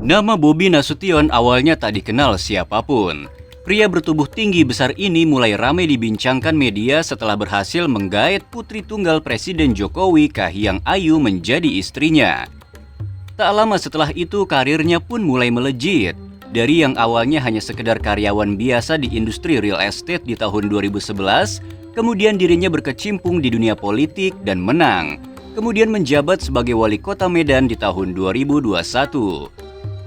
Nama Bobi Nasution awalnya tak dikenal siapapun. Pria bertubuh tinggi besar ini mulai ramai dibincangkan media setelah berhasil menggait putri tunggal Presiden Jokowi, Kahiyang Ayu, menjadi istrinya. Tak lama setelah itu karirnya pun mulai melejit. Dari yang awalnya hanya sekedar karyawan biasa di industri real estate di tahun 2011, kemudian dirinya berkecimpung di dunia politik dan menang. Kemudian menjabat sebagai wali kota Medan di tahun 2021.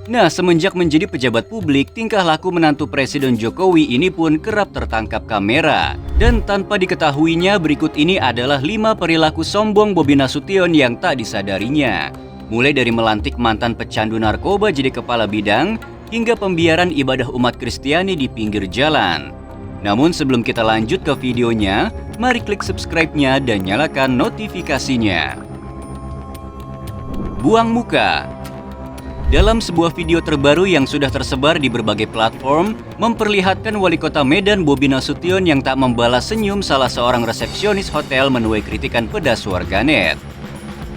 Nah, semenjak menjadi pejabat publik, tingkah laku menantu Presiden Jokowi ini pun kerap tertangkap kamera. Dan tanpa diketahuinya, berikut ini adalah 5 perilaku sombong Bobi Nasution yang tak disadarinya. Mulai dari melantik mantan pecandu narkoba jadi kepala bidang, hingga pembiaran ibadah umat Kristiani di pinggir jalan. Namun sebelum kita lanjut ke videonya, mari klik subscribe-nya dan nyalakan notifikasinya. Buang muka. Dalam sebuah video terbaru yang sudah tersebar di berbagai platform, memperlihatkan wali kota Medan Bobi Nasution yang tak membalas senyum salah seorang resepsionis hotel menuai kritikan pedas warganet.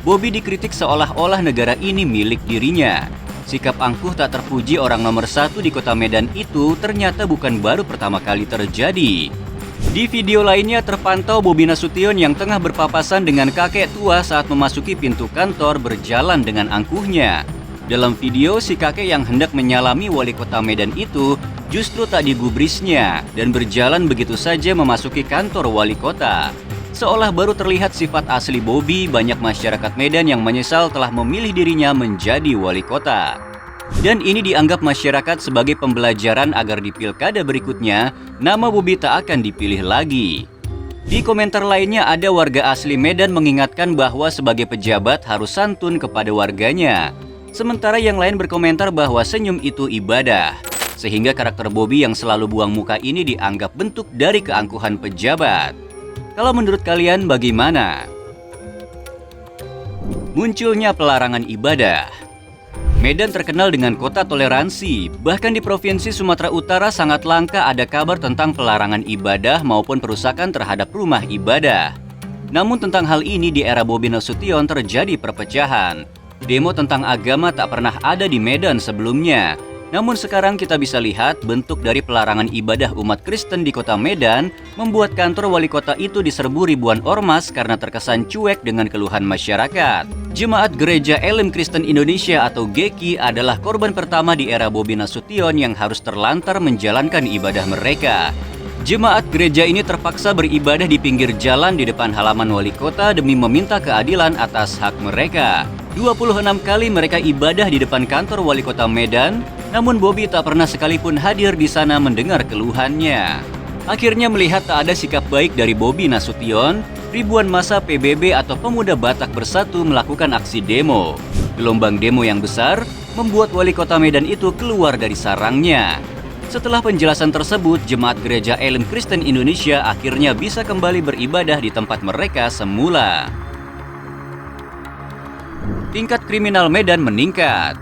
Bobi dikritik seolah-olah negara ini milik dirinya. Sikap angkuh tak terpuji orang nomor 1 di kota Medan itu ternyata bukan baru pertama kali terjadi. Di video lainnya terpantau Bobi Nasution yang tengah berpapasan dengan kakek tua saat memasuki pintu kantor berjalan dengan angkuhnya. Dalam video, si kakek yang hendak menyalami wali kota Medan itu justru tak digubrisnya dan berjalan begitu saja memasuki kantor wali kota. Seolah baru terlihat sifat asli Bobi, banyak masyarakat Medan yang menyesal telah memilih dirinya menjadi wali kota. Dan ini dianggap masyarakat sebagai pembelajaran agar di pilkada berikutnya, nama Bobi tak akan dipilih lagi. Di komentar lainnya ada warga asli Medan mengingatkan bahwa sebagai pejabat harus santun kepada warganya. Sementara yang lain berkomentar bahwa senyum itu ibadah. Sehingga karakter Bobi yang selalu buang muka ini dianggap bentuk dari keangkuhan pejabat. Kalau menurut kalian bagaimana? Munculnya pelarangan ibadah. Medan terkenal dengan kota toleransi. Bahkan di Provinsi Sumatera Utara sangat langka ada kabar tentang pelarangan ibadah maupun perusakan terhadap rumah ibadah. Namun tentang hal ini di era Bobi Nasution terjadi perpecahan. Demo tentang agama tak pernah ada di Medan sebelumnya. Namun sekarang kita bisa lihat bentuk dari pelarangan ibadah umat Kristen di kota Medan membuat kantor wali kota itu diserbu ribuan ormas karena terkesan cuek dengan keluhan masyarakat. Jemaat Gereja Elim Kristen Indonesia atau GEKI adalah korban pertama di era Bobi Nasution yang harus terlantar menjalankan ibadah mereka. Jemaat gereja ini terpaksa beribadah di pinggir jalan di depan halaman wali kota demi meminta keadilan atas hak mereka. 26 kali mereka ibadah di depan kantor wali kota Medan, namun Bobi tak pernah sekalipun hadir di sana mendengar keluhannya. Akhirnya melihat tak ada sikap baik dari Bobi Nasution, ribuan massa PBB atau Pemuda Batak Bersatu melakukan aksi demo. Gelombang demo yang besar membuat wali kota Medan itu keluar dari sarangnya. Setelah penjelasan tersebut, jemaat Gereja Elim Kristen Indonesia akhirnya bisa kembali beribadah di tempat mereka semula. Tingkat kriminal Medan meningkat.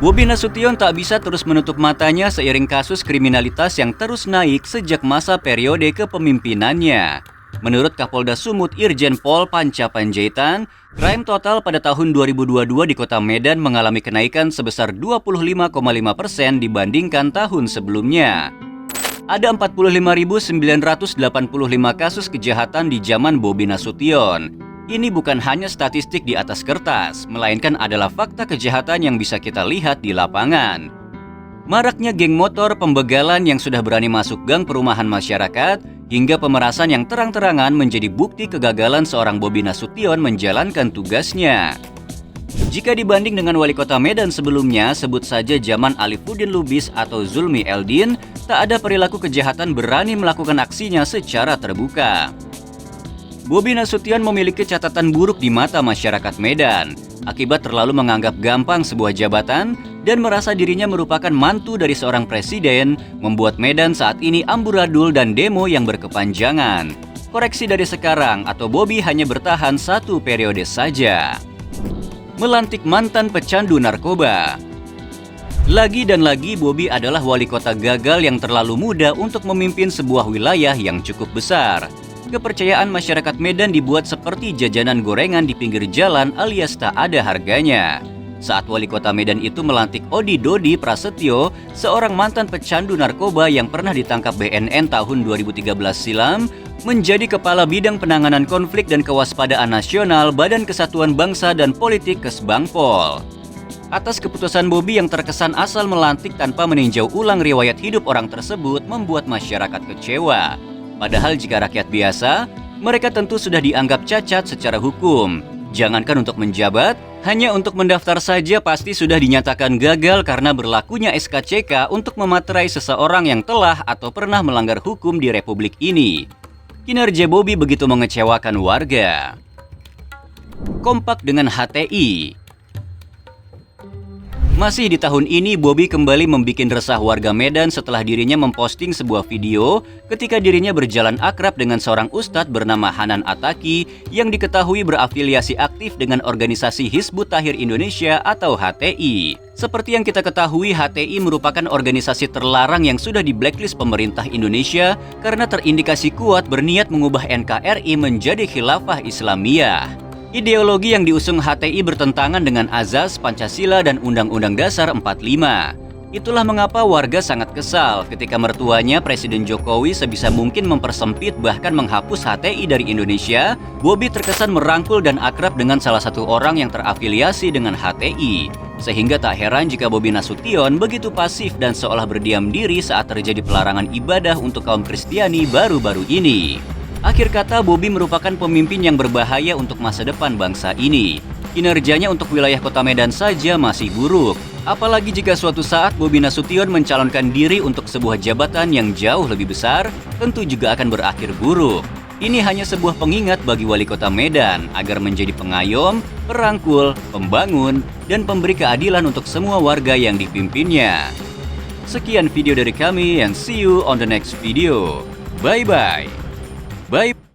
Bobi Nasution tak bisa terus menutup matanya seiring kasus kriminalitas yang terus naik sejak masa periode kepemimpinannya. Menurut Kapolda Sumut Irjen Pol Panca Panjaitan, crime total pada tahun 2022 di kota Medan mengalami kenaikan sebesar 25,5% dibandingkan tahun sebelumnya. Ada 45.985 kasus kejahatan di zaman Bobi Nasution. Ini bukan hanya statistik di atas kertas, melainkan adalah fakta kejahatan yang bisa kita lihat di lapangan. Maraknya geng motor, pembegalan yang sudah berani masuk gang perumahan masyarakat, hingga pemerasan yang terang-terangan menjadi bukti kegagalan seorang Bobi Nasution menjalankan tugasnya. Jika dibanding dengan wali kota Medan sebelumnya, sebut saja zaman Alifuddin Lubis atau Zulmi Eldin, tak ada perilaku kejahatan berani melakukan aksinya secara terbuka. Bobi Nasution memiliki catatan buruk di mata masyarakat Medan, akibat terlalu menganggap gampang sebuah jabatan dan merasa dirinya merupakan mantu dari seorang presiden, membuat Medan saat ini amburadul dan demo yang berkepanjangan. Koreksi dari sekarang atau Bobi hanya bertahan 1 periode saja. Melantik mantan pecandu narkoba. Lagi dan lagi Bobi adalah wali kota gagal yang terlalu muda untuk memimpin sebuah wilayah yang cukup besar. Kepercayaan masyarakat Medan dibuat seperti jajanan gorengan di pinggir jalan alias tak ada harganya. saat wali kota Medan itu melantik Odi Dodi Prasetyo, seorang mantan pecandu narkoba yang pernah ditangkap BNN tahun 2013 silam, menjadi Kepala Bidang Penanganan Konflik dan Kewaspadaan Nasional Badan Kesatuan Bangsa dan Politik Kesbangpol. Atas keputusan Bobi yang terkesan asal melantik tanpa meninjau ulang riwayat hidup orang tersebut membuat masyarakat kecewa. Padahal jika rakyat biasa, mereka tentu sudah dianggap cacat secara hukum. Jangankan untuk menjabat, hanya untuk mendaftar saja pasti sudah dinyatakan gagal karena berlakunya SKCK untuk mematerai seseorang yang telah atau pernah melanggar hukum di Republik ini. Kinerja Bobi begitu mengecewakan warga. Kompak dengan HTI. Masih di tahun ini, Bobi kembali membuat resah warga Medan setelah dirinya memposting sebuah video ketika dirinya berjalan akrab dengan seorang ustadz bernama Hanan Ataki yang diketahui berafiliasi aktif dengan organisasi Hizbut Tahrir Indonesia atau HTI. Seperti yang kita ketahui, HTI merupakan organisasi terlarang yang sudah di blacklist pemerintah Indonesia karena terindikasi kuat berniat mengubah NKRI menjadi khilafah Islamiyah. Ideologi yang diusung HTI bertentangan dengan azas Pancasila dan Undang-Undang Dasar 45. Itulah mengapa warga sangat kesal ketika mertuanya Presiden Jokowi sebisa mungkin mempersempit bahkan menghapus HTI dari Indonesia. Bobi terkesan merangkul dan akrab dengan salah satu orang yang terafiliasi dengan HTI. Sehingga tak heran jika Bobi Nasution begitu pasif dan seolah berdiam diri saat terjadi pelarangan ibadah untuk kaum Kristiani baru-baru ini. Akhir kata, Bobi merupakan pemimpin yang berbahaya untuk masa depan bangsa ini. Kinerjanya untuk wilayah kota Medan saja masih buruk. Apalagi jika suatu saat Bobi Nasution mencalonkan diri untuk sebuah jabatan yang jauh lebih besar, tentu juga akan berakhir buruk. Ini hanya sebuah pengingat bagi wali kota Medan agar menjadi pengayom, perangkul, pembangun, dan pemberi keadilan untuk semua warga yang dipimpinnya. Sekian video dari kami and see you on the next video. Bye-bye. Bye.